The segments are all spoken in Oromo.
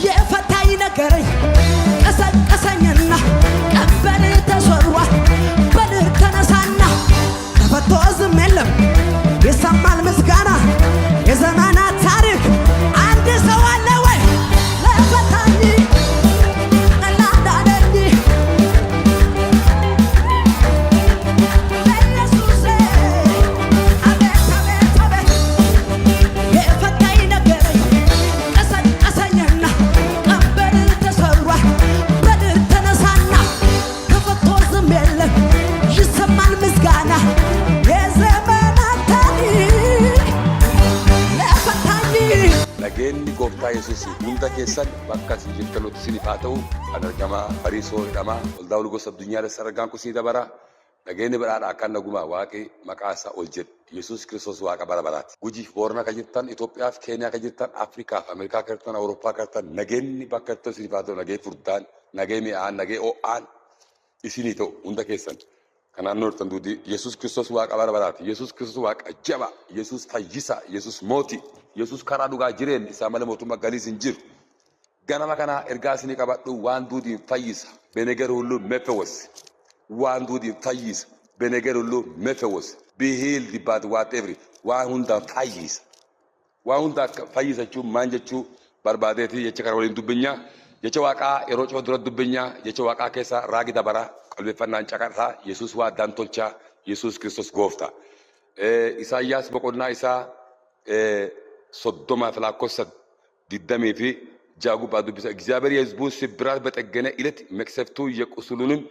የፈታኝ ነገረኝ ቀሰቀሰኝና ቀንበር ተሰብሯል በድር ተነሳና ተፈቶ ዝም የለም ይሰማል ምስጋና የዘመናት ታሪክ አንድ ሰው አለ ወይ ለፈታኝ ላዳነኝ ለኢየሱስ አቤት አቤት አቤት የፈታኝ ነገረኝ ቀሰቀሰኝና ቀንበር ተሰብሯል በድር ተነሳና ተፈቶ ዝም የለም ይሰማል ምስጋና የዘመናት ታሪክ ለፈታኝ Nageenyi gooftaa Yesuus hunda keessan bakka isin jirtanutti isiniif haa ta'u. Kan argamaa Fariisoo jedhama. Waldaa Golgota addunyaa irratti argaan kun isinii dabara. Nageenyi badhaadhaa kan nagumaa Waaqi maqaa isaa ol jedhe. Yesuus Kiristoos Waaqa bara baraati. Gujiif Boorana kan jirtan, Itoophiyaa fi Keeniyaa kan jirtan, Afrikaa fi Ameerikaa kan jirtan, Awurooppaa kan jirtan, nageenyi bakka jirtan isiniif haa ta'u. Nagee furdaan, nagee mi'aan, nagee ho'aan isinii ta'u hunda keessan. Kanaan noortan duudi Yesuus Kiristoos Waaqa bara baraati. Yesuus Kiristoos Waaqa jaba, Yesuus fayyisaa, Yesuus mootii, Yesuus karaa dhugaa jireenya isaa malee mootummaa galiis hin jiru. Ganama kana ergaa isinii qabadhu waan duudiin fayyisa. Beneger ሁሉ መፈወስ waan duudiin fayyisa. Beneger ሁሉ መፈወስ be healed about whatever waan hundaan fayyisa. Waan hundaa fayyisa jechuun maal jechuu barbaadeeti jecha kana waliin dubbinyaa. Jecha Waaqaa yeroo cima dura dubbinyaa. Jecha Waaqaa keessa raagi dabaraa qalbeeffannaan caqasaa Yesuus waa addaan tolchaa Yesuus Kiristoos gooftaa. Isaayyaas boqonnaa isaa ሶዶማ ፍላኮሰ ዲደሜ ፊ ጃጉ ባዱብሰ እግዚአብሔር የሕዝቡን ስብራት በጠገነ ዕለት መቅሰፍቱ የቁስሉንም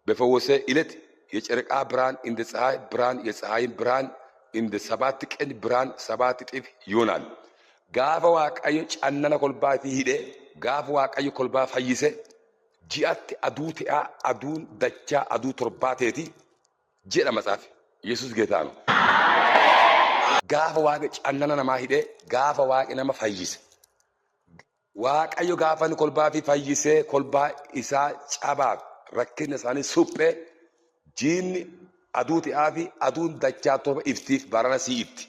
በፈወሰ ዕለት የጨረቃ ብርሃን እንደ ፀሐይ ብርሃን የፀሐይን ብርሃን እንደ ሰባት ቀን ብርሃን ሰባት እጥፍ ይሆናል። ጋፈ ዋቀዮ ጫነነ ኮልባ ሂደ ጋፈ ዋቀዮ ኮልባ ፈይሰ ጂአት አዱቲያ አዱን ደቻ አዱ ቶርባቴቲ ጀዳ መጽሐፍ ኢየሱስ ጌታ ነው። Gaafa waaqa cannana namaa hidhee gaafa waaqi nama fayyise. Waaqayyo gaafa ni kolbaa fi fayyisee kolbaa isaa cabaaf rakkina isaanii suphee jiinni aduu ta'aa fi aduun dachaa torba iftiif barana sii ifti.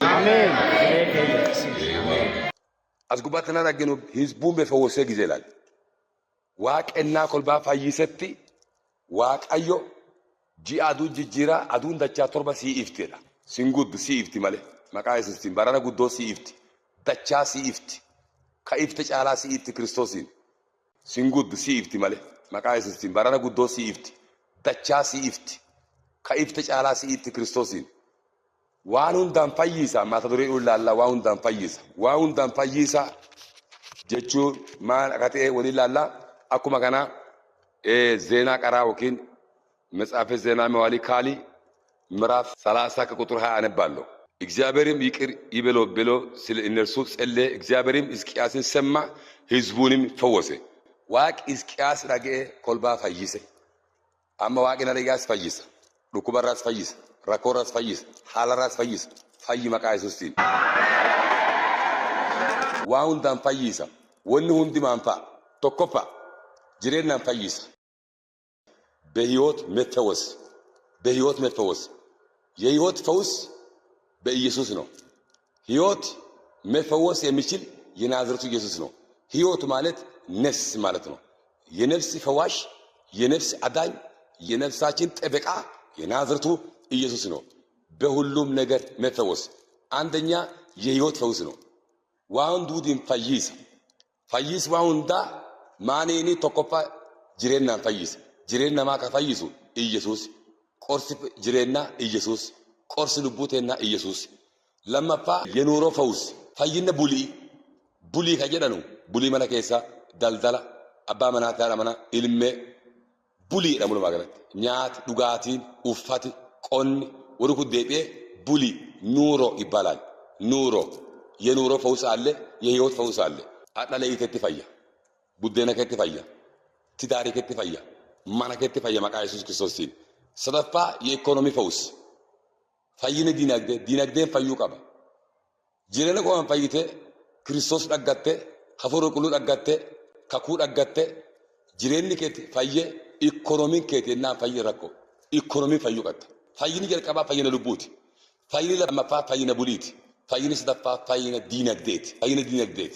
As gubbaatti nan arginu hizbuun befawwasee gizee ilaali. Waaqennaa kolbaa fayyisetti waaqayyo ji'a aduu jijjiiraa aduun dachaa torba sii ifteedha. Singuddu sii ifti malee. Maqaa Yesuusiin barana guddoo sii ifti. Dachaa sii ifti. Ka ifte caalaa sii ifti Kiristoosiin. Singuddu sii ifti malee. Maqaa Yesuusiin barana guddoo sii ifti. Dachaa sii ifti. Ka ifte caalaa sii ifti Kiristoosiin. Waan hundaan fayyisa. Mata duree ilaallaa waan hundaan fayyisa. Waan hundaan fayyisa jechuun maal akka ta'e waliin ilaallaa. Akkuma kana zeenaa qaraa yookiin መጽሐፈ ዜና መዋዕል ካልዕ ምዕራፍ 30 ከቁጥር 20 አነባለሁ። እግዚአብሔርም ይቅር ይበለው ብሎ ስለ እነርሱ ጸለየ። እግዚአብሔርም ሕዝቅያስን ሰማ፣ ሕዝቡንም ፈወሰ። ዋቅ ሕዝቅያስ ረገኤ ኮልባ ፈይሰ አማ ዋቅ ነረጋስ ፈይሰ ዱኩበራስ ፈይሰ ረኮራስ ፈይሰ ሐለራስ ፈይሰ ፈይ መቃ ኢየሱስቲን ዋውን ዳን ፈይሰ ወን ሁንዲ ማንፋ ተኮፋ ጅሬናን ፈይሰ በሕይወት መፈወስ በሕይወት መፈወስ የሕይወት ፈውስ በኢየሱስ ነው። ሕይወት መፈወስ የሚችል የናዝሬቱ ኢየሱስ ነው። ሕይወት ማለት ነፍስ ማለት ነው። የነፍስ ፈዋሽ፣ የነፍስ አዳኝ፣ የነፍሳችን ጠበቃ የናዝሬቱ ኢየሱስ ነው። በሁሉም ነገር መፈወስ አንደኛ የሕይወት ፈውስ ነው። ዋንዱ ዲን ፈይስ ፈይስ ዋንዳ ማኔኒ ተቆፋ ጅሬና ፈይስ ጅሬና ማካ ፈይሱ ኢየሱስ ቆርስ ጅሬና ኢየሱስ ቆርስ ልቡቴና ኢየሱስ ለማፋ የኑሮ ፈውስ ፈይነ ቡሊ ከጀደኑ ቡሊ መለከሳ ዳልዳላ አባ መናታ ለማና ኢልሜ ቡሊ ደሙሉ ማገረት ኛት ዱጋቲን ኡፋት ቆን ወሩኩ ዴቤ ቡሊ ኑሮ ይባላል። ኑሮ የኑሮ ፈውስ አለ፣ የሕይወት ፈውስ አለ። አጣለ ይተትፈያ ቡደነ ከትፈያ ትዳሪ ከትፈያ ማና ከትፈያ መቃ ኢየሱስ ክርስቶስ ሲል ሰደፋ የኢኮኖሚ ፈውስ ፈይነ ዲናግዴን ፈዩ ቀባ ጅረነ ቆን ፈይቴ ክርስቶስ ዳጋቴ ሀፎሮ ቁሉ ዳጋቴ ከኩ ዳጋቴ ጅሬኒ ከት ፈየ ኢኮኖሚ ከቴና ፈይ ረኮ ኢኮኖሚ ፈዩ ቀጥ ፈይኒ ጀርቀባ ፈይነ ልቡት ፈይኒ ለማፋ ፈይነ ቡሊት ፈይኒ ሰደፋ ፈይነ ዲናግዴት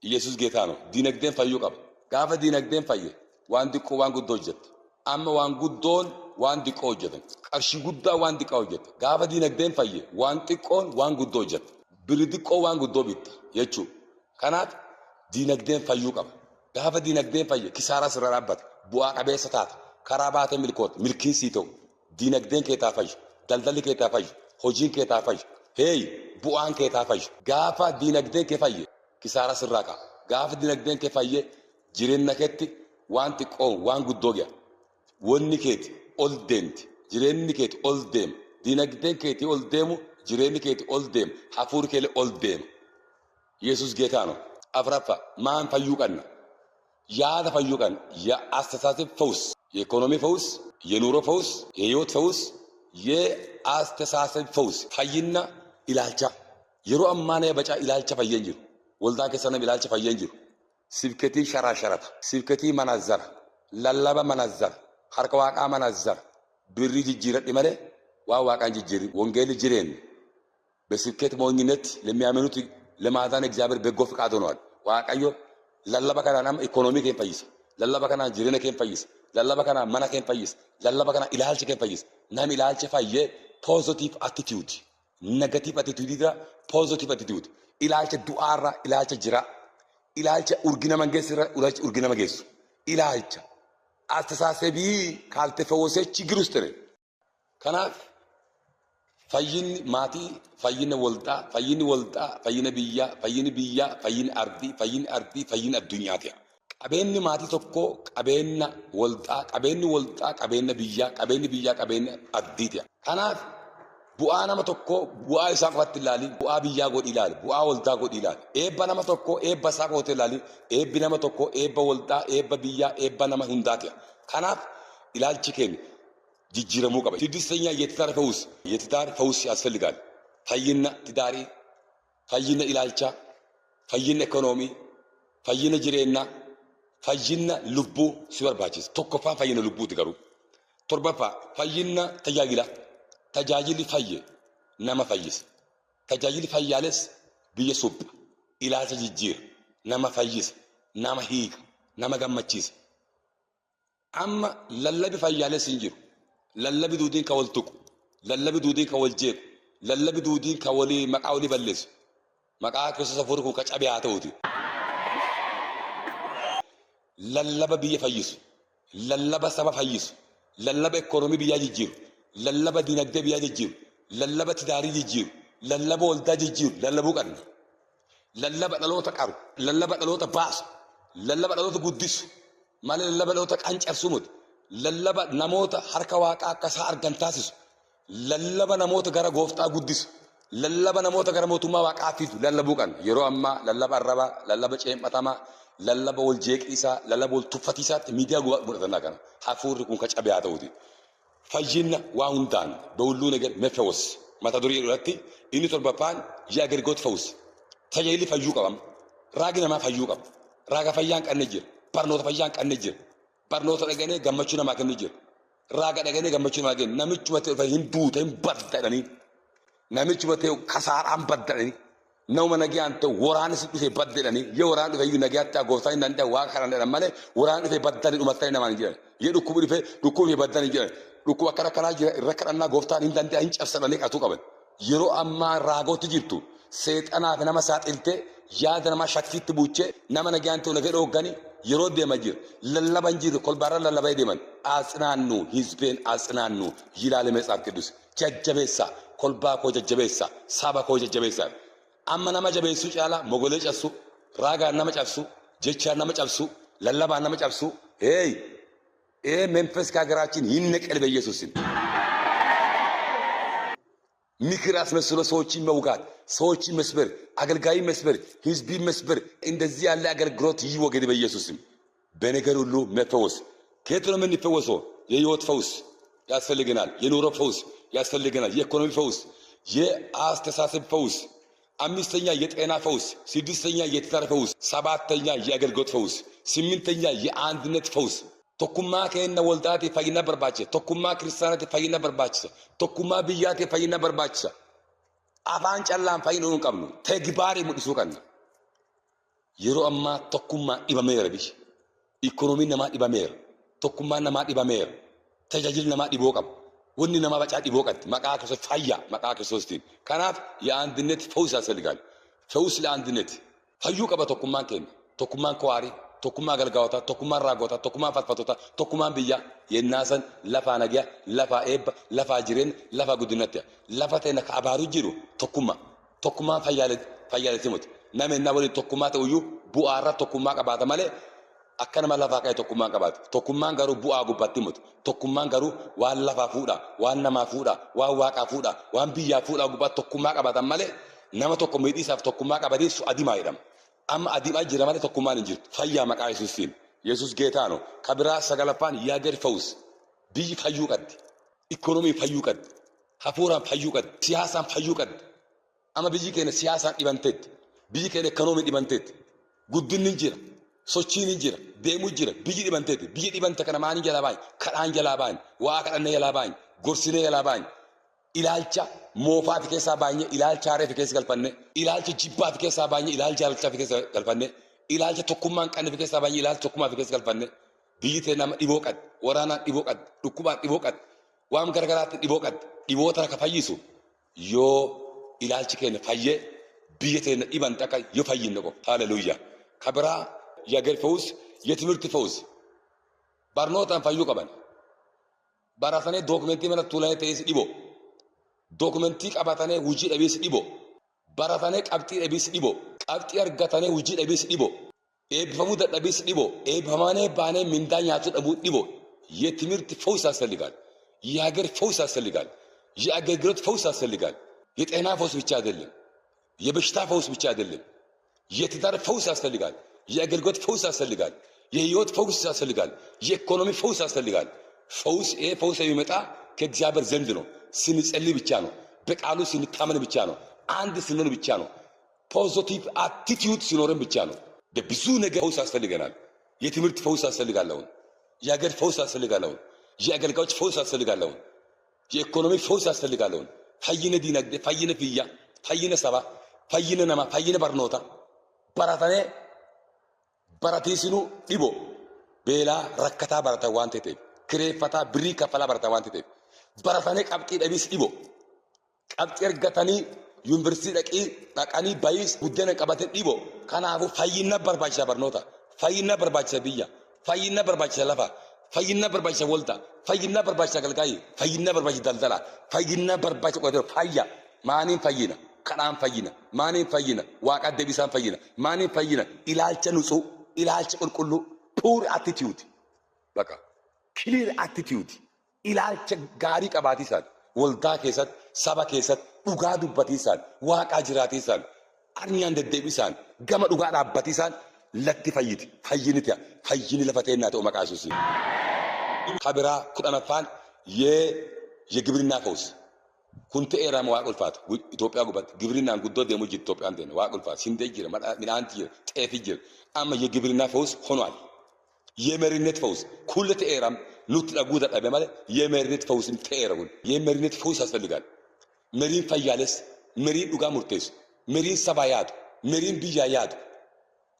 ኢየሱስ ጌታ ነው። ዲነግዴን ፈዩ ቀባ ጋፈ ዲነግዴን ፈየ ዋን ዲቆ ዋን ጉዶ ጀት አመ ዋን ጉዶን ዋን ዲቆ ጀት ቀርሺ ጉዳ ዋን ዲቆ ጀት ጋፈ ዲነግዴን ፈየ ዋን ጢቆን ዋን ጉዶ ጀት ብር ዲቆ ዋን ጉዶ ቢታ የቹ ከናት ዲነግዴን ፈዩ ቀባ ጋፈ ዲነግዴን ፈየ ኪሳራ ስራራበት ቡአ ቀበሰታት ከራባተ ምልኮት ምልኪን ሲቶ ዲነግዴን ከታ ፈይ ደልደል ከታ ፈይ ሆጂን ከታ ፈይ ሄይ ቡአን ከታ ፈይ ጋፋ ዲነግዴን ከፈየ ኪሳራ ስራቃ ጋፈ ዲነግዴን ከፈየ jireenya keetti waan xiqqoo waan guddoo gaya wanni keeti ol deemti jireenyi keeti ol deema dinagdeen keeti ol deemu jireenyi keeti ol deema hafuuri keelee ol deema Yesuus geetaa ነው afraffa maan fayyuu qabna yaada fayyuu qabna የአስተሳሰብ ፈውስ የኢኮኖሚ ፈውስ የኑሮ ፈውስ የህይወት ፈውስ የአስተሳሰብ ፈውስ ፈይና ኢላልቻ yeroo ammaana በጫ ኢላልቻ ፈየን ጅሩ ወልዳ ከሰነም ኢላልቻ ፈየን ጅሩ سبكتي شراشرة سبكتي منازر للبا منازر حرك واقع منازر بري جيرت ماله واقع جيري وانجيل جيرين بسبكت مونينت لما يعملوا لما ذان اجابر بيغو فقادونوال واقع يو للبا كان نام ايكونومي كين فايس للبا كان جيرين كين فايس للبا كان منا كين فايس للبا كان الهالش كين فايس نام الهالش فايه positive attitude negative attitude دا positive attitude الهالش دوارا الهالش جرا ilaalcha urgina mangeessira urgina mageessu ilaalcha astasasebii kaalte fawosee ችግር ውስጥ ነው ከናፍ ፈይን ማቲ ፈይን ወልጣ ፈይን ብያ ፈይን አርዲ ፈይን አዱኛቲያ ቀበኒ ማቲ ተኮ ቀበና ወልጣ ቀበኒ ብያ ቀበኒ አርዲቲያ ከናፍ bu'aa nama tokko bu'aa isaa qofatti ilaali bu'aa biyyaa godhi ilaali bu'aa waldaa godhi ilaali eebba nama tokko eebba isaa qofatti ilaali eebbi nama tokko eebba waldaa eebba biyyaa eebba nama hundaati kanaaf ilaalchi keenya jijjiiramuu qaba ስድስተኛ የትዳር ፈውስ ያስፈልጋል ፈይና ትዳሪ ፈይና ኢላልቻ ፈይና ኢኮኖሚ ፈይና ጅሬና ፈይና ልቡ ሲበርባችስ tokkoፋ ፈይና ልቡ ትገሩ ቶርባፋ ፈይና ተያጊላ tajaajili fayye nama fayyis tajaajili fayyales biyya supha ilaalcha jijjiira nama fayyis nama hiika nama gammachiisa amma lallabi fayyales hin jiru lallabi duudiin ka wal tuqu lallabi duudiin ka wal jeequ lallabi duudiin ka walii maqaa walii balleessu maqaa Kiristoos hafuurri kun ka cabe haa ta'uuti lallaba biyya fayyisu lallaba saba fayyisu lallaba ikoonoomii biyyaa jijjiiru lallaba dinagdee biyyaa jijjiiru lallaba tidaarii jijjiiru lallaba waldaa jijjiiru lallabuu qabna lallaba dhaloota qaru lallaba dhaloota baasu lallaba dhaloota guddisu malee lallaba dhaloota qancarsu miti lallaba namoota harka waaqaa akkasaa argan taasisu lallaba namoota gara gooftaa guddisu lallaba namoota gara mootummaa waaqaa fidu lallabuu qabna yeroo ammaa lallaba arrabaa lallaba ceempatamaa lallaba wal jeeqiisaa lallaba wal tuffatiisaatti miidiyaa godhatanaa kana hafuurri kun ka cabe haa ta'uuti fayyina waa hundaan በሁሉ ነገር መፈወስ mata durii irratti inni torbaffaan የአገልግሎት ፈውስ tajaajilli fayyuu qabam raagi namaa fayyuu qaba raaga fayyaan qanne jira barnoota fayyaan qanne jira barnoota dhageenee gammachuu namaa kenne jira raaga dhageenee gammachuu namaa kenne namichi batee hin duute hin baddadhanii namichi batee kasaaraan baddadhanii nama nagaan ta'u waraana si dhufee baddadhanii yoo waraana dhufee nagaatti gooftaan hin danda'e waa kana dhan malee waraana dhufee baddadhanii dhumatanii namaan jiran yoo dhukkubi baddanii jiran dhukkuba akkana kanaa jira irra kadhannaa gooftaan hin danda'e hin cabsadhanii qatuu qaban yeroo ammaa raagooti jirtu seexanaaf nama saaxiltee yaada nama shakkiitti buuchee nama nagaan ta'u nagaa dhoogganii yeroo deema jira lallaban jiru kolbaarra lallabaa deeman asinaannu hizbeen asinaannu yilaale መጽሐፍ ቅዱስ jajjabeessa kolbaa koo jajjabeessa saba koo jajjabeessa amma nama jabeessu caala mogolee cabsu raagaan nama cabsu jechaan nama cabsu lallabaan nama cabsu መንፈስ ከሀገራችን ይነቀል በኢየሱስ ስም ምክር አስመስሎ ሰዎችን መውጋት ሰዎችን መስበር አገልጋይ መስበር ህዝብ መስበር እንደዚህ ያለ አገልግሎት ይወገድ በኢየሱስ ስም በነገር ሁሉ መፈወስ ከየት ነው የምንፈወሰው የህይወት ፈውስ ያስፈልገናል የኑሮ ፈውስ ያስፈልገናል የኢኮኖሚ ፈውስ የአስተሳሰብ ፈውስ አምስተኛ የጤና ፈውስ ስድስተኛ የትዳር ፈውስ ሰባተኛ የአገልግሎት ፈውስ ስምንተኛ የአንድነት ፈውስ tokkummaa keenya waldaati fayyina barbaachisa tokkummaa kiristaanaati fayyina barbaachisa tokkummaa biyyaati fayyina barbaachisa afaan callaan fayyina hin qabnu tegbaarii mul'isuu qabna yeroo ammaa tokkummaa dhibameera bishi. Ikoonomiin namaa dhibameera. Tokkummaan namaa dhibameera. Tajaajilli namaa dhiboo qaba. Wanni namaa bacaa dhiboo qabdi. Maqaa Kiristoos fayyaa maqaa Kiristoostiin. Kanaaf የአንድነት ፈውስ ያስፈልጋል። ፈውስ ለአንድነት fayyuu qaba tokkummaan keenya. Tokkummaan kwaarii, tokkummaa galgaa'otaa, tokkummaan raagootaa, tokkummaan faarfattotaa, tokkummaan biyyaa yennaasan lafaa nagaa, lafaa eebba, lafaa jireenya, lafaa guddinatti. Lafa teenya ka abaaruu jiru tokkummaa. Tokkummaan fayyaalatti muti. Namni inni waliin tokkummaa ta'uyyuu bu'aarra tokkummaa qabaata malee akka nama lafaa ka'e tokkummaan qabaata. Tokkummaan garuu bu'aa gubbaatti muti. Tokkummaan garuu waan lafaa fuudhaa, waan namaa fuudhaa, waan waaqaa fuudhaa, waan biyyaa fuudhaa gubbaatti tokkummaa qabaatan malee nama tokko miidhiisaaf tokkummaa qabateessu adimaa jedhama. Amma adimaa jira malee tokkummaan hin jirtu. Fayyaa maqaa Yesuusiin. Yesuus geetaano kabiraa sagalaffaan yaagari fawus. Biyyi fayyuu qabdi. Ikoonomiin fayyuu qabdi. Hafuuraan fayyuu qabdi. Siyaasaan fayyuu qabdi. Amma biyyi keenya siyaasaan dhibanteetti. Biyyi keenya ikoonomiin dhibanteetti. Guddinni jira. Sochiin jira. Deemuu jira. Biyyi dhibanteetti. Biyyi dhibante kana maanii jalaa baay'ee. Kadhaan jalaa baay'ee. Waa kadhannee jalaa baay'ee. Gorsinee jalaa baay'ee. Ilaalcha moofaati keessaa baay'ee ilaalcha haareefi keessa galfanne. Ilaalcha jibbaati keessaa baay'ee ilaalcha jaalachaafi keessa galfanne. Ilaalcha tokkummaan qannifi keessaa baay'ee ilaalcha tokkummaafi keessa galfanne. Biyyi ta'e nama dhiboo qabdi. Waraanaan dhiboo qabdi. Dhukkubaan dhiboo qabdi. Waan gargaraatti dhiboo qabdi. Dhiboota akka fayyisu yoo ilaalchi keenya fayyee biyya teenya dhiban akka yoo fayyinne qofa. Haaleluyyaa. Kabiraa yaagari fawus የትምህርት ፈውስ barnootaan fayyuu qaban. Baratanii dookumentii mana tuulanii ta'es dhiboo. Dookumentii qabatanii hojii dhabees dhiboo. Baratanii qabxii dhabees dhiboo. Qabxii argatanii hojii dhabees dhiboo. Eebbifamuu dadhabees dhiboo. Eebbifamanii baanee mindaa nyaatuu dhabuu dhiboo. የትምህርት ፈውስ ያስፈልጋል። የሀገር ፈውስ ያስፈልጋል። የአገልግሎት ፈውስ ያስፈልጋል። የጤና ፈውስ ብቻ አይደለም። የበሽታ ፈውስ ብቻ አይደለም። የትዳር ፈውስ ያስፈልጋል። የአገልግሎት ፈውስ ያስፈልጋል። የህይወት ፈውስ ያስፈልጋል። የኢኮኖሚ ፈውስ ያስፈልጋል። ፈውስ ይሄ ፈውስ የሚመጣ ከእግዚአብሔር ዘንድ ነው። ስንጸልይ ብቻ ነው። በቃሉ ስንታመን ብቻ ነው። አንድ ስንሆን ብቻ ነው። ፖዚቲቭ አቲቲዩድ ሲኖረን ብቻ ነው። በብዙ ነገር ፈውስ ያስፈልገናል። የትምህርት ፈውስ ያስፈልጋል። የሀገር ፈውስ ያስፈልጋል። የአገልጋዮች ፈውስ ያስፈልጋል። የኢኮኖሚ ፈውስ ያስፈልጋል። ፈይነ ዲነግዴ፣ ፈይነ ፍያ፣ ፈይነ ሰባ፣ ፈይነ ነማ፣ ፈይነ በርኖታ በራተኔ በራቲስኑ ዲቦ ቤላ ረከታ በራታ ዋንቴ ቴ ክሬፈታ ብሪ ከፈላ በራታ ዋንቴ ቴ በራተኔ ቀብጢ ደቢስ ዲቦ ቀብጢ እርገተኒ ዩኒቨርሲቲ ደቃኒ ባይስ ጉደነ ቀበተ ዲቦ ከናፉ ፈይነ በርባቻ በርኖታ ፈይነ በርባቻ ብያ ፈይነ በርባቻ ለፋ ፈይነ በርባቻ ወልታ ፈይነ በርባቻ ገልጋይ ፈይነ በርባቻ ደልደላ ፈይነ በርባቻ ቆደ ፈያ ማኒን ፈይነ ከናን ፈይነ ማኒን ፈይነ ዋቃ ደቢሳን ፈይነ ማኒን ፈይነ ኢላልቸ ንጹ ኢላልቸ ቁልቁሉ ፑር አቲቲዩድ በቃ ክሊር አቲቲዩድ ኢላልቸ ጋሪ ቀባቲሳን ወልታ ከሰት ሰባ ከሰት ዱጋ ዱበቲሳን ዋቃ ጅራቲሳን አርኛን ደደቢሳን ገመ ዱጋ ዳበቲሳን ለቲ ፈይት ፈይንቲያ ፈይን ለፈቴና ተው መቃሱሲ ከብራ ኩዳናፋን የግብርና ፈውስ ኩንተ ኤራማ ዋቁልፋት ኢትዮጵያ ጉባት ግብርናን ጉዶ ደሞ ኢትዮጵያ አንተ ነው ዋቁልፋት ሲንደጅር ሚናንት ጤፍጅር አማ የግብርና ፈውስ ሆኗል። የመሪነት ፈውስ ኩልተ ኤራም ኑት ለጉዳ ጠበ ማለት የመሪነት ፈውስን ተኤረውን የመሪነት ፈውስ ያስፈልጋል። መሪን ፈያለስ መሪን ዱጋ ሙርቴስ መሪን ሰባያት መሪን ቢያያት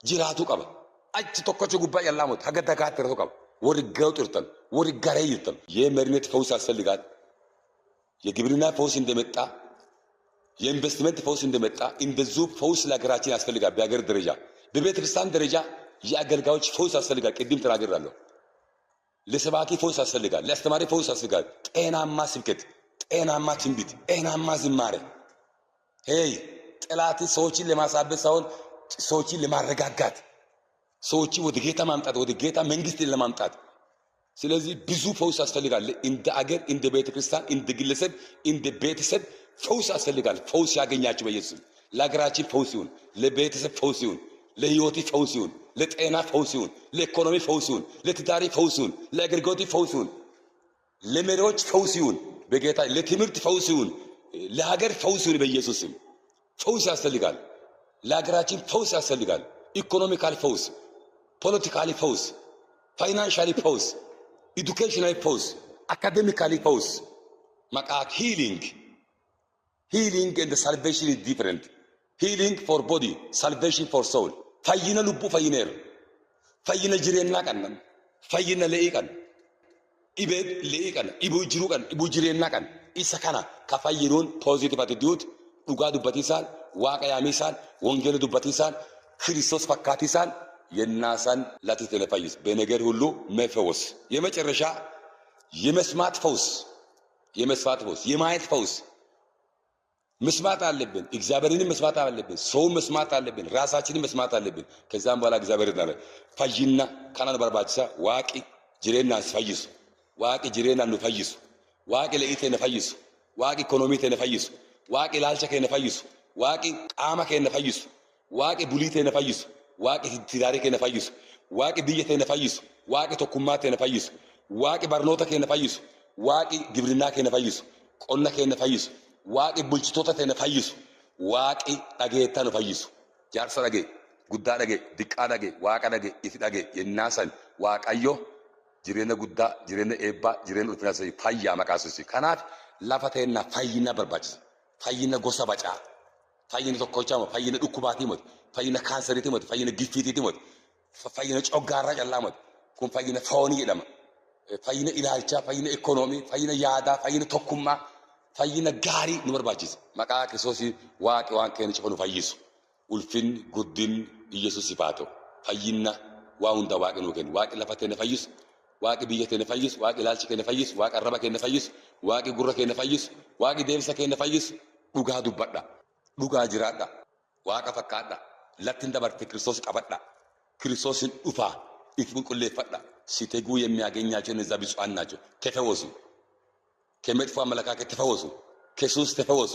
ጅራቱ ቀበ አጭ ተኮቹ ጉባ ያላሞት ሀገዳጋት ተረቶ ቀበ ወር ገውጥርተን ወር ጋራይልተን የመሪነት ፈውስ ያስፈልጋል። የግብርና ፈውስ እንደመጣ የኢንቨስትመንት ፈውስ እንደመጣ እንደዚሁ ፈውስ ለሀገራችን ያስፈልጋል። በሀገር ደረጃ በቤተ ክርስቲያን ደረጃ የአገልጋዮች ፈውስ ያስፈልጋል። ቅድም ተናግሬያለሁ። ለሰባኪ ፈውስ ያስፈልጋል። ለአስተማሪ ፈውስ ያስፈልጋል። ጤናማ ስብከት፣ ጤናማ ትንቢት፣ ጤናማ ዝማሬ ጠላት ሰዎችን ለማሳበድ ሳይሆን ሰዎችን ለማረጋጋት፣ ሰዎችን ወደ ጌታ ማምጣት፣ ወደ ጌታ መንግስትን ለማምጣት። ስለዚህ ብዙ ፈውስ ያስፈልጋል። እንደ አገር፣ እንደ ቤተ ክርስቲያን፣ እንደ ግለሰብ፣ እንደ ቤተሰብ ፈውስ ያስፈልጋል። ፈውስ ያገኛችሁ በኢየሱስ ለሀገራችን ፈውስ ይሁን፣ ለቤተሰብ ፈውስ ይሁን፣ ለህይወት ፈውስ ይሁን፣ ለጤና ፈውስ ይሁን፣ ለኢኮኖሚ ፈውስ ይሁን፣ ለትዳሪ ፈውስ ይሁን፣ ለአገልግሎት ፈውስ ይሁን፣ ለመሪዎች ፈውስ ይሁን፣ በጌታ ለትምህርት ፈውስ ይሁን፣ ለሀገር ፈውስ ይሁን። በኢየሱስ ፈውስ ያስፈልጋል። ለሀገራችን ፈውስ ያስፈልጋል። ኢኮኖሚካሊ ፈውስ፣ ፖለቲካሊ ፈውስ፣ ፋይናንሻሊ ፈውስ፣ ኤዱኬሽናሊ ፈውስ፣ አካዴሚካሊ ፈውስ። መቃ ሂሊንግ and the salvation is different. Healing for body, salvation for soul. fayyina lubbuu fayyineera. Fayyina jireenyaa kan namni. Fayyina le'ii kan. Dhibee le'ii kan. Dhibuu jiruu kan. Dhibuu jireenyaa kan. Isa kana ka fayyinuun positive attitude dhugaa dubbatiisaan waaqa yaamiisaan wangeela dubbatiisaan Kiristoos fakkaatiisaan የናሳን ላትት ለፋይስ በነገር ሁሉ መፈወስ የመጨረሻ የመስማት ፈውስ የማየት ፈውስ መስማት አለብን። እግዚአብሔርን መስማት አለብን። ሰው መስማት አለብን። ራሳችንን መስማት አለብን። ከዛም በኋላ እግዚአብሔር ታለ ፈይና ካናን በርባቻ ዋቂ ጅሬና ፈይስ ዋቂ ጅሬና ነው ፈይስ ዋቂ ለኢቴ ነፈይስ ዋቂ ኢኮኖሚ ተነፈይስ ዋቂ ላልቸ ከነፈይስ ዋቂ ቃማ ከነፈይስ ዋቂ ቡሊቴ ነፈይስ ዋቂ ትዳሪ ከነፈይስ ዋቂ ብየቴ ነፈይስ ዋቂ ተኩማቴ ነፈይስ ዋቂ ባርኖታ ከነፈይስ ዋቂ ግብርና ከነፈይስ ቆና ከነፈይስ ዋቂ ቡልችቶታ ከነፈይስ ዋቂ ዳጌታ ነፈይስ ጃርሳ ዳጌ ጉዳ ዳጌ ዲቃ ዳጌ ዋቃ ዳጌ ኢፍ ዳጌ የናሰን ዋቃዮ ጅሬነ ጉዳ ጅሬነ ኤባ ጅሬነ ኡልፍናሰ ፋያ መቃሰሲ ካናት ላፈተና ፋይና በርባጭ ፋይና ጎሳ ባጫ ፋይና ተኮቻማ ፋይና ዱኩባቲ ሞት ፋይና ካንሰሪቲ ሞት ፋይና ግፊቲቲ ሞት ፋይና ጮጋራ ጨላመት ኩን ፋይና ፎኒ ይደማ ፋይና ኢላልቻ ፋይና ኢኮኖሚ ፋይና ያዳ ፋይና ተኩማ ፋይና ጋሪ ንበርባጭስ መቃ ክርስቶስ ዋቂ ዋን ከነ ጭፈኑ ፋይሱ ኡልፊን ጉድን ኢየሱስ ይፋቶ ፋይና ዋውንዳ ዋቂ ነው ከን ዋቂ ለፈተነ ፋይስ ዋቂ ብየተ ነፈይስ ዋቂ ላልች ከነፈይስ ዋቂ አረባ ከነፈይስ ዋቂ ጉረ ከነፈይስ ዋቂ ደምሰ ከነፈይስ ዱጋ ዱበዳ ዱጋ ጅራዳ ዋቃ ፈካዳ ለትን ደበርተ ክርስቶስ ቀበዳ ክርስቶስን ዱፋ ኢፍን ቁሌ ፈዳ ሲተጉ የሚያገኛቸው እነዛ ቢጿን ናቸው። ተፈወሱ፣ ከመጥፎ አመለካከት ተፈወሱ፣ ከሱስ ተፈወሱ፣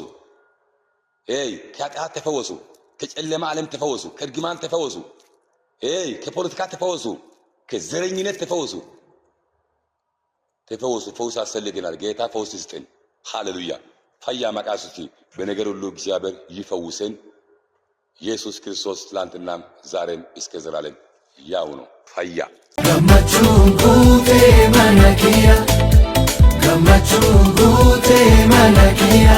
ከኃጢአት ተፈወሱ፣ ከጨለማ ዓለም ተፈወሱ፣ ከእርግማን ተፈወሱ፣ ከፖለቲካ ተፈወሱ፣ ከዘረኝነት ተፈወሱ። ተፈወሱ። ፈውስ ያስፈልገናል። ጌታ ፈውስ ይስጠን። ሃሌሉያ። ፈያ መቃሱቲ በነገር ሁሉ እግዚአብሔር ይፈውሰን። ኢየሱስ ክርስቶስ ትላንትናም ዛሬም እስከ ዘላለም ያው ነው። ፈያ ገመቹንጉቴ መነኪያ ገመቹንጉቴ መነኪያ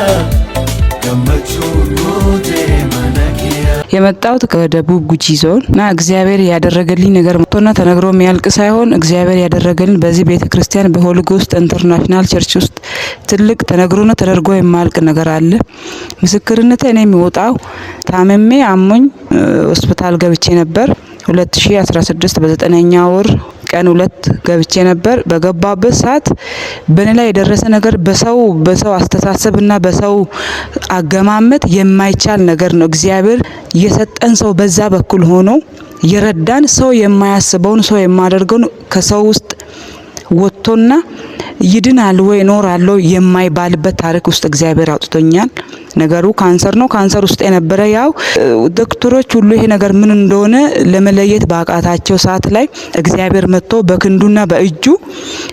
ገመቹንጉቴ መነኪያ የመጣሁት ከደቡብ ጉጂ ዞን እና እግዚአብሔር ያደረገልኝ ነገር መጥቶና ተነግሮ የሚያልቅ ሳይሆን እግዚአብሔር ያደረገልኝ በዚህ ቤተክርስቲያን በሆሊ ጎስት ኢንተርናሽናል ቸርች ውስጥ ትልቅ ተነግሮና ተደርጎ የማያልቅ ነገር አለ። ምስክርነቴ እኔ የሚወጣው ታመሜ አሞኝ ሆስፒታል ገብቼ ነበር 2016 በ9ኛ ወር ቀን 2 ገብቼ ነበር። በገባበት ሰዓት በእኔ ላይ የደረሰ ነገር በሰው አስተሳሰብና በሰው አገማመት የማይቻል ነገር ነው። እግዚአብሔር የሰጠን ሰው በዛ በኩል ሆኖ የረዳን ሰው የማያስበውን ሰው የማደርገውን ከሰው ውስጥ ወጥቶና ይድናል ወይ ኖራል የማይባልበት ታሪክ ውስጥ እግዚአብሔር አውጥቶኛል። ነገሩ ካንሰር ነው። ካንሰር ውስጥ የነበረ ያው ዶክተሮች ሁሉ ይሄ ነገር ምን እንደሆነ ለመለየት ባቃታቸው ሰዓት ላይ እግዚአብሔር መጥቶ በክንዱና በእጁ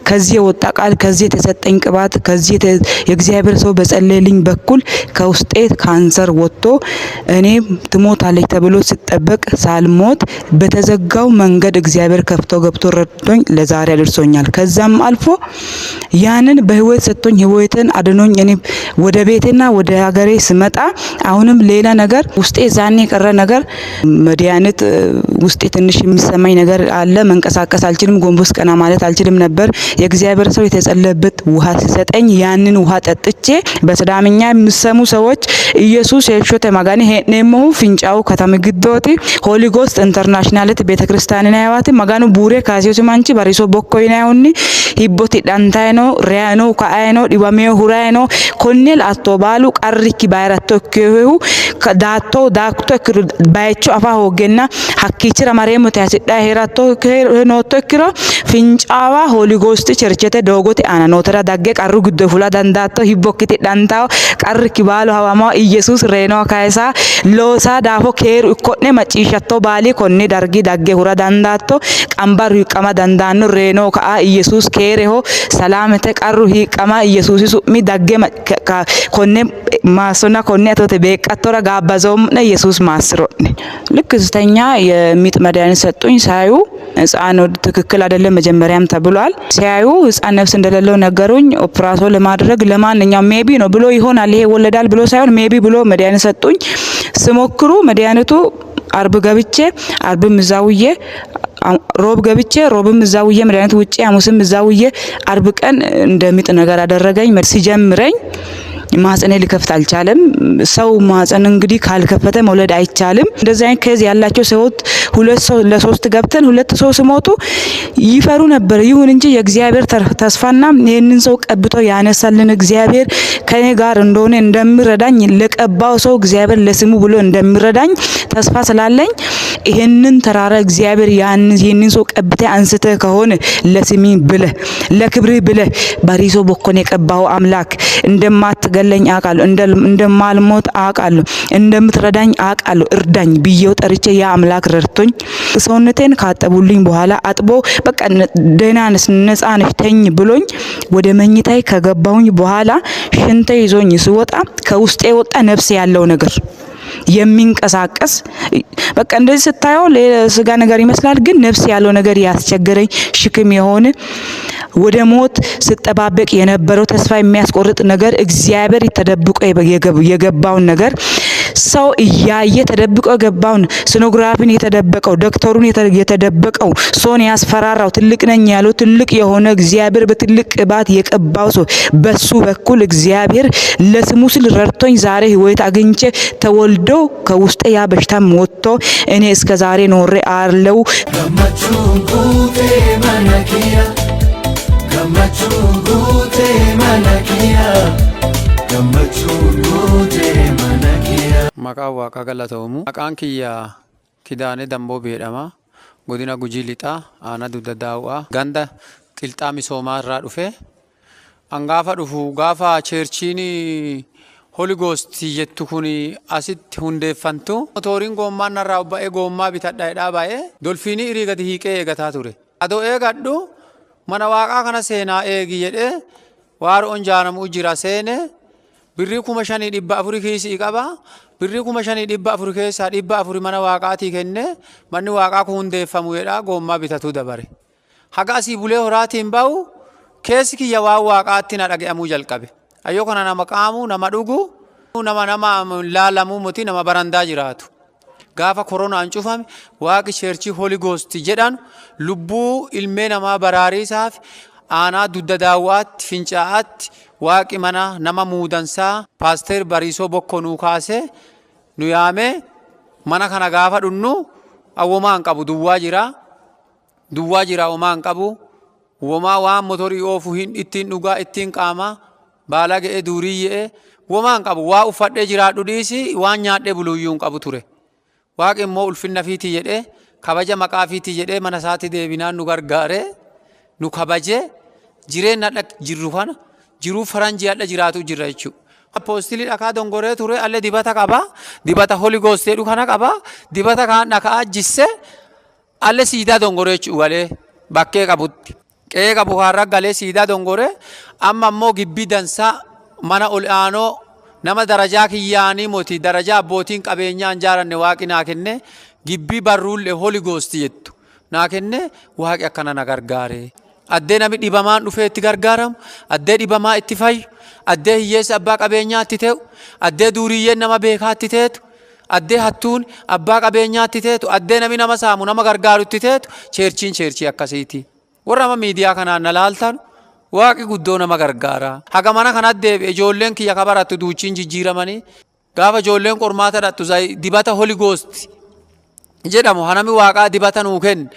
ከዚህ የወጣ ቃል ከዚህ የተሰጠኝ ቅባት ከዚህ የእግዚአብሔር ሰው በጸለየልኝ በኩል ከውስጤ ካንሰር ወጥቶ እኔ ትሞታለች ተብሎ ሲጠበቅ ሳልሞት በተዘጋው መንገድ እግዚአብሔር ከፍቶ ገብቶ ረድቶኝ ለዛሬ አድርሶኛል። ከዛም አልፎ ያንን በህይወት ሰጥቶኝ ህይወትን አድኖኝ እኔ ወደ ቤቴና ወደ ሀገሬ ስመጣ አሁንም ሌላ ነገር ውስጤ ዛኔ የቀረ ነገር መድኃኒት ውስጤ ትንሽ የሚሰማኝ ነገር አለ። መንቀሳቀስ አልችልም፣ ጎንበስ ቀና ማለት አልችልም ነበር። የእግዚአብሔር ሰው የተጸለየበት ውሃ ሲሰጠኝ ያንን ውሃ ጠጥቼ በስዳምኛ የሚሰሙ ሰዎች ኢየሱስ የሾተ ማጋኒ ሄኔሞ ፍንጫው ከተምግዶቲ ሆሊ ጎስት ኢንተርናሽናል ቤተክርስቲያን ናያዋቲ ማጋኑ ቡሬ ካሲዮስ ማንቺ ባሪሶ ቦኮይና ይሁንኒ ሂቦቲ ዳንታይኖ ሪያኖ ካአይኖ ዲባሜ ሁራይኖ ኮኔል አቶባሉ ቀርኪ ባይራቶ ከዩ ዳቶ ዳክቶ ክሩ ባይቾ አፋ ሆገና ሀኪችራ ማሬሞ ታሲዳ ሄራቶ ከኖቶ ክሮ ፍንጫዋ ሆሊ ጎስት ቸርቸተ ዶጎቲ አና ኖተራ ዳገ ቀሩ ግዶ ፉላ ዳንዳቶ ሂቦክቲ ዳንታው ቀርኪ ባሉ ሀዋማ ኢየሱስ ሬኖ ካይሳ ሎሳ ዳፎ ከሩ ኮኔ ማጪሻቶ ባሊ ኮኔ ዳርጊ ዳገ ሁራ ዳንዳቶ ቀምባሩ ይቀማ ዳንዳኑ ሬኖ ካ ኢየሱስ ከሬሆ ሰላምተ ቀሩ ይቀማ ኢየሱስ ሱሚ ዳገ ኮኔ ማሶና ኮኔ አቶተ በቀቶራ ጋባዞም ኢየሱስ ማስሮኝ ልክ ስተኛ የሚጥ መድኃኒት ሰጡኝ። ሳዩ ህፃን ትክክል አይደለም መጀመሪያም ተብሏል። ሲያዩ ህፃን ነፍስ እንደሌለው ነገሩኝ። ኦፕራሲዮን ለማድረግ ለማንኛውም ሜቢ ነው ብሎ ይሆናል ይሄ ወለዳል ብሎ ሳይሆን ሜቢ ብሎ መድኃኒት ሰጡኝ። ስሞክሩ መድኃኒቱ አርብ ገብቼ አርብም እዛውዬ ሮብ ገብቼ ሮብም እዛውዬ መድኃኒት ውጪ ሐሙስም እዛውዬ አርብ ቀን እንደሚጥ ነገር አደረገኝ። ሲጀምረኝ ማህፀኔ ሊከፍት አልቻለም። ሰው ማህፀን እንግዲህ ካልከፈተ መውለድ አይቻልም። እንደዚህ አይነት ከዚህ ያላቸው ሰዎች ሁለት ሰው ለሶስት ገብተን ሁለት ሰው ሲሞቱ ይፈሩ ነበር። ይሁን እንጂ የእግዚአብሔር ተስፋና ይህንን ሰው ቀብቶ ያነሳልን እግዚአብሔር ከኔ ጋር እንደሆነ እንደሚረዳኝ ለቀባው ሰው እግዚአብሔር ለስሙ ብሎ እንደሚረዳኝ ተስፋ ስላለኝ ይህንን ተራራ እግዚአብሔር ይህንን ሰው ቀብተ አንስተ ከሆነ ለስሚ ብለ ለክብር ብለ ባሪሶ በኮኔ የቀባው አምላክ እንደማትገለኝ አቃለሁ፣ እንደማልሞት አቃለሁ፣ እንደምትረዳኝ አቃለሁ፣ እርዳኝ ብዬው ጠርቼ ያ አምላክ ረድቶኝ ሰውነቴን ካጠቡልኝ በኋላ አጥቦ በቃ ደህና ነፃ ነሽ ተኝ ብሎኝ ወደ መኝታዬ ከገባሁኝ በኋላ ሽንቴ ይዞኝ ስወጣ ከውስጤ ወጣ ነፍስ ያለው ነገር የሚንቀሳቀስ በቃ እንደዚህ ስታየው ለስጋ ነገር ይመስላል፣ ግን ነፍስ ያለው ነገር ያስቸገረኝ ሽክም የሆነ ወደ ሞት ስጠባበቅ የነበረው ተስፋ የሚያስቆርጥ ነገር እግዚአብሔር ተደብቆ የገባውን ነገር ሰው እያየ ተደብቆ የገባውን ሲኖግራፊን የተደበቀው ዶክተሩን የተደበቀው ሶን ያስፈራራው ትልቅ ነኝ ያለው ትልቅ የሆነ እግዚአብሔር በትልቅ ቅባት የቀባው ሰው በሱ በኩል እግዚአብሔር ለስሙ ስል ረድቶኝ ዛሬ ህይወት አግኝቼ ተወልዶ ከውስጤ ያ በሽታም ወጥቶ እኔ እስከ ዛሬ ኖሬ አለው። Maqaa Waaqaa galatoomu. Maqaan kiyya Kidaanee Damboo jedhama. Godina Gujii Lixaa aanaa Dugda Daawwaa ganda qilxaa misoomaa irraa dhufe. An gaafa dhufu gaafa cheerchiin Holy Ghost jettu kun asitti hundeeffantu motoriin goommaan narraa ba'ee goommaa bitadhaadhaa baay'ee dolfiinii irii gadi hiiqee eegataa ture. Adoo eegadhu mana Waaqaa kana seenaa eegi jedhee waaroon jaanamuu jira seene birrii 5,400 kiisii qaba. Birrii 5,400 keessaa 400 mana Waaqaatii kenne manni Waaqaa kun hundeeffamu jedhaa goommaa bitatu dabare. Haga asii bulee horaatiin ba'u keessi kiyya waan Waaqaatti na dhaga'amuu jalqabe. Ayyoo kana nama qaamu, nama dhugu, nama laalamuu muti nama barandaa jiraatu. Gaafa koronaan cufame Waaqi cheerchii Holy Ghost jedhan lubbuu ilmee namaa baraariisaaf aanaa Dugda Daawwaatti Fincaa'aatti Waaqi mana nama muudansaa Paaster Bariisoo Bokkoo nuu kaase nu yaame mana kana gaafa dhunnu awwamaan qabu duwwaa jira awwamaan qabu womaa waan motorii oofu ittiin dhugaa ittiin qaamaa baala ga'ee duurii ye'ee womaan qabu waa uffadhee jiraadhu dhiisi waan nyaadhee buluuyyuun qabu ture. Waaqi immoo ulfinna fiitii jedhee kabaja maqaa fiitii jedhee mana isaatti deebinaan nu gargaaree nu kabaje jireenya jirru kana jiruu faranjii hadha jiraatu jirra jechuudha. Apoostilii dhakaa dongoree ture alle dibata qaba. Dibata Holy Ghost jedhu kana qaba. Dibata kan dhakaa jisse alle siidaa dongoree jechuudha galee bakkee qabutti. Qe'ee qabu har'a galee siidaa dongoree amma immoo gibbii dansaa mana ol aanoo nama darajaa kiyyaanii moti darajaa abbootiin qabeenyaan jaaranne Waaqi naa kenne gibbii barruulle Holy Ghost jettu naa kenne Waaqi akkana na gargaare. Addee nami dhibamaan dhufee itti gargaaramu, addee dhibamaa itti fayyu, addee hiyyeessa abbaa qabeenyaatti ta'u, addee duuriyyeen nama beekaatti teetu, addee hattuun abbaa qabeenyaatti teetu, addee nami nama saamu nama gargaarutti teetu, cheerchii akkasiiti. Warra amma miidiyaa kanaan na laaltan Waaqi guddoo nama gargaara. Haga mana kanatti deebi'e ijoolleen kiyya kabarattu duuchiin jijjiiramanii gaafa ijoolleen qormaata dhattu dibata Holy Ghost jedhamu hanami Waaqaa dibata nuu kenne.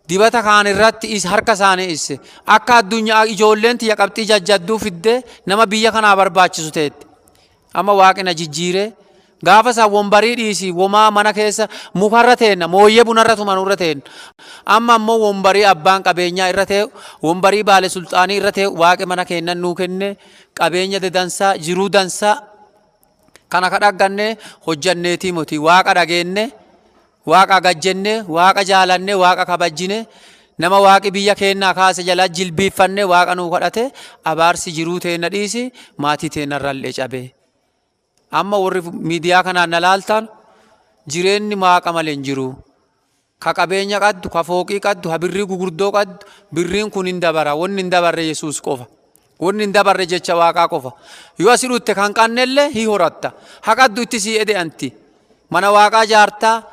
Dibata kaan irratti harka isaanii isse akka addunyaa ijoolleen tiyya qabxii jajjadduu fiddee nama biyya kanaa barbaachisu teetti. Amma Waaqi na jijjiire gaafa isaa wombarii dhiisi womaa mana keessa mukarra teenna mooyyee bunarra tumanurra teenna. Amma ammoo wombarii abbaan qabeenyaa irra ta'e wombarii baale sulxaanii irra ta'e Waaqi mana keennan nuu kenne qabeenya dansaa jiruu dansaa kana kadhagganne hojjanneetii moti Waaqa dhageenne. Waaqa gajjenne, Waaqa jaalanne, Waaqa kabajjine, nama Waaqi biyya keenyaa kaase jala jilbiiffanne Waaqa nuu kadhate abaarsi jiruu teenna dhiisi maatii teenna irrallee cabee. Amma warri miidiyaa kanaan na laaltan jireenyi Waaqa malee hin jiru. Ka qabeenya qaddu, ka fooqii qaddu, ka birrii gugurdoo qaddu, birriin kun hin dabara. Wanni hin dabarre Yesuus qofa. Wanni hin dabarre jecha Waaqaa qofa. Yoo asii dhutte kan qannellee hi horatta. Ha qaddu itti sii ede'anti. Mana Waaqaa jaartaa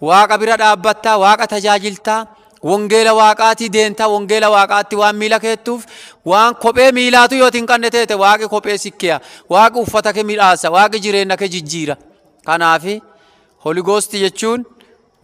waaqa bira dhaabbattaa, waaqa tajaajiltaa, wangeela waaqaatii deentaa, wangeela waaqaatti waan miila keettuuf waan kophee miilaatu yoo hin qabne teete waaqi kophee sikkiya, waaqi uffata kee midhaasa, waaqi jireenya kee jijjiira. Kanaafi Holy Ghost jechuun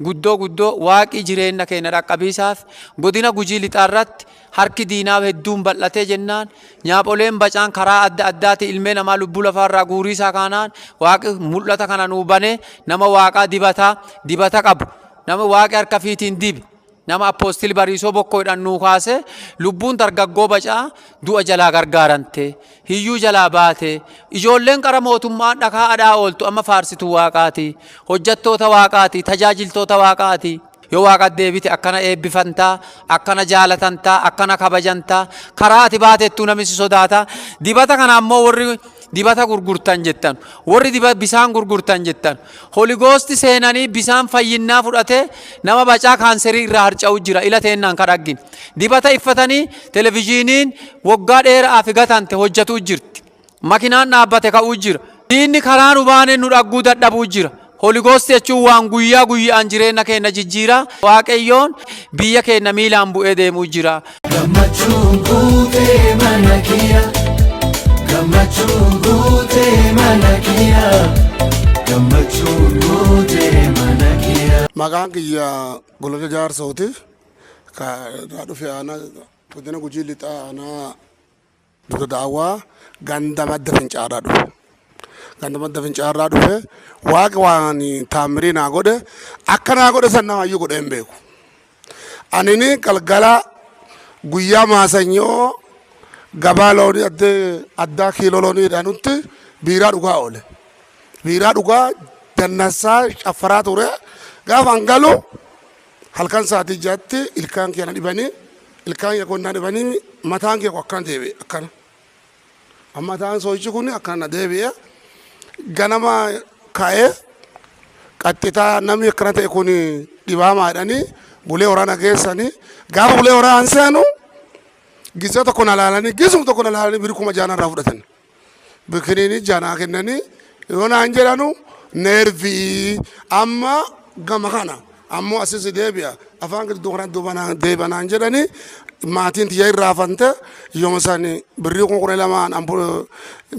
guddoo waaqi jireenya keenya dhaqqabiisaaf godina Gujii Lixaarratti harki diinaa hedduun bal'atee jennaan nyaapholeen bacaan karaa adda addaati ilmee namaa lubbuu lafaarraa guuriisaa kanaan waaqi mul'ata kana nuu banee nama waaqaa dibata qabu, nama waaqi harka fiitiin dibe, nama appoostil Bariisoo Bokkoodhaan nuu kaase lubbuun dargaggoo bacaa du'a jalaa gargaarante, hiyyuu jalaa baate, ijoolleen qara mootummaan dhakaa adhaa ooltu amma faarsituu waaqaati, hojjettoota waaqaati, tajaajiltoota waaqaati. Yoo waaqa deebite akkana eebbifamtaa, akkana jaalatamtaa, akkana kabajantaa, karaa ati baatettuu namni si sodaata. Dibata kana ammoo warri dibata gurgurtan jettan, warri bisaan gurgurtan jettan, Holy Ghost seenanii bisaan fayyinnaa fudhatee nama bacaa kaanserii irraa harca'u jira ila teennaan kadhaggin. Dibata iffatanii televizyiiniin waggaa dheeraaf gatante hojjetuu jirti. Makinaan dhaabbate ka'uu jira. Diinni karaa nu baaneen nu dhagguu dadhabuu jira. Holy Ghost jechuun waan guyyaa guyyaan jireenya keenya jijjiira. Waaqayyoon biyya keenya miilaan bu'ee deemuu jira. Gammachuun guutee mana kiyya, gammachuun guutee mana kiyya, gammachuun guutee mana kiyya. Maqaan kiyya Goloja Jaarsooti. Kan dhufe aanaa godina Gujii Lixaa aanaa Dugda Daawwaa ganda madda Fincaadhaa dhufe. Ganda madda Fincaadhaa dhufe waaqa waan taamirii naa godhe akka naa godhe san namayyuu godhe hin beeku. Anini galgala guyyaa maasanyoo gabaa loonii addaa kiiloo loonii jedhanutti biiraa dhugaa oole. Biiraa dhugaa dannassaa caffaraa ture. Gaafa hangalu halkan sa'aatii jaatti ilkaan kee na dhibanii, ilkaan kee konnaa dhibanii mataan kee akkana deebi'e akkana. Amma mataan sooyichi kun akkana na deebi'e. Ganama ka'ee qaxxitaa namni akkana ta'e kun dhibaamaa jedhanii bulee waraana geessanii gaafa bulee waraana seenu gisee tokko na laalanii gisum tokko na laalanii birkuma jaanaa irraa fudhatan. Bikiniini jaanaa kennanii yoo naan jedhanu neervii amma gama kana ammoo asis deebi'a afaan gidduu kana duubanaan deebanaan jedhanii maatiin tiyya irraa hafante yooma isaanii birrii kun 12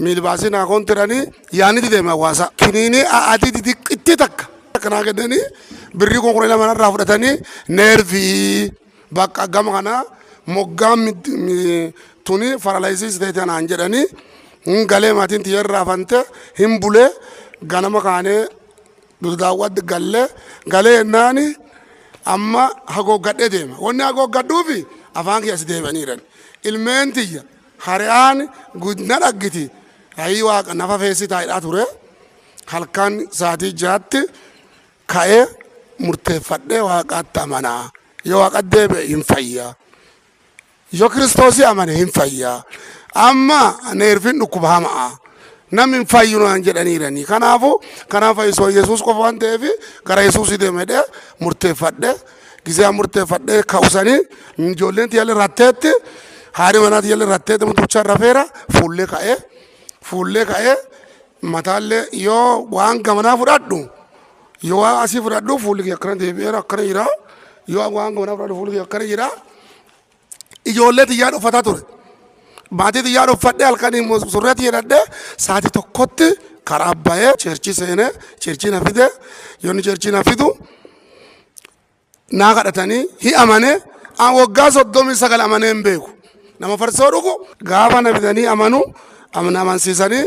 miilbaasii naa kontiranii yaaniti deema hawaasa. Kiniini adii itti takka akkanaa kennanii birrii kun 12 irraa fudhatanii neervii bakka gama kana moggaan tuni faralaayisiis ta'e naan jedhanii hin galee maatiin tiyya irraa hafante hin bulee ganama kaanee Daawwaatti galee naani amma hagooggadhee deema. Wanni hagooggadhuufi afaan kee as deebaniiran. Ilmeen tiyya hariyaan gudna dhaggiti. Hayii waaqa nafa feessi taa'idhaa ture. Halkan sa'aatii jaatti ka'ee murteeffadhee waaqaatti amanaa. Yoo waaqa deebi'e hin fayyaa. Yoo Kiristoosii amane hin fayyaa. Amma neerfiin dhukkuba hamaa. Namni fayyinaan jedhaniiranii. Kanaaf fayyisoo Yesuus qofa waan ta'eef gara Yesuus deemedhee murteeffadhee gisee murteeffadhee ka'usanii ijoolleen tiyyalle ratteetti haadhi manaa tiyyalle ratteetti mutuchaa rafeera fuullee ka'ee mataallee yoo waan gamanaa fudhadhu yoo waan asii fudhadhu fuulli kee akkana deebi'eera akkana jira yoo waan gamanaa fudhadhu fuulli kee akkana jira ijoollee tiyyaan uffataa ture. Maatii tiyyaa uffadhee halkanii surreetti jedhadhee sa'aatii tokkotti karaa bahee cherchii seenee cherchii na fide yoonni cherchii na fidu naa kadhatanii hi'amane waggaa 39 amanee hin beeku. Nama farsoo dhugu gaafa na fidanii amansiisanii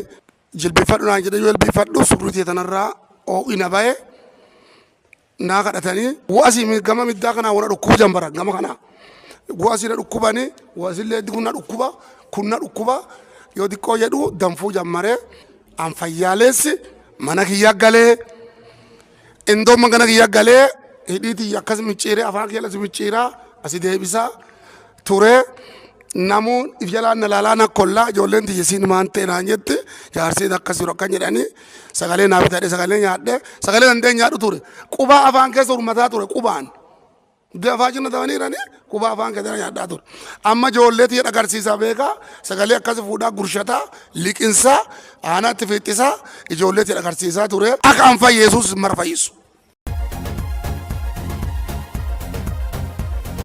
jilbifadhu naan jedhe yoo jilbifadhu surreetti tanarraa oo'ina bahee naa kadhatanii waasii gama middaa kanaa wana dhukkuu jambara gama kanaa. Waasii na dhukkubanii waasillee kunna dhukkuba yoo xiqqoo jedhu danfuu jammaree an fayyaaleessi mana kiyya galee indoomma mana kiyya galee hidhiitii akkas micciiree afaan kiyya micciiraa asi deebisaa turee namuun ifjalaan na laalaa na kollaa ijoolleen tiyyisiin maan ta'e naan jette jaarsiin akkasii akkan jedhanii sagalee naaf ta'e sagalee nyaadhee sagalee dandeen nyaadhu ture qubaa afaan keessa urmataa ture qubaan. Afaan jinna ta'aniiranii quba afaan keessa nyaadhaa ture. Amma ijoollee tiyya agarsiisaa beekaa sagalee akkasii fuudhaa gurshataa liqinsaa aanaatti fiixxisaa ijoollee tiyya agarsiisaa ture. Akka an fayyeessuus mara fayyisu.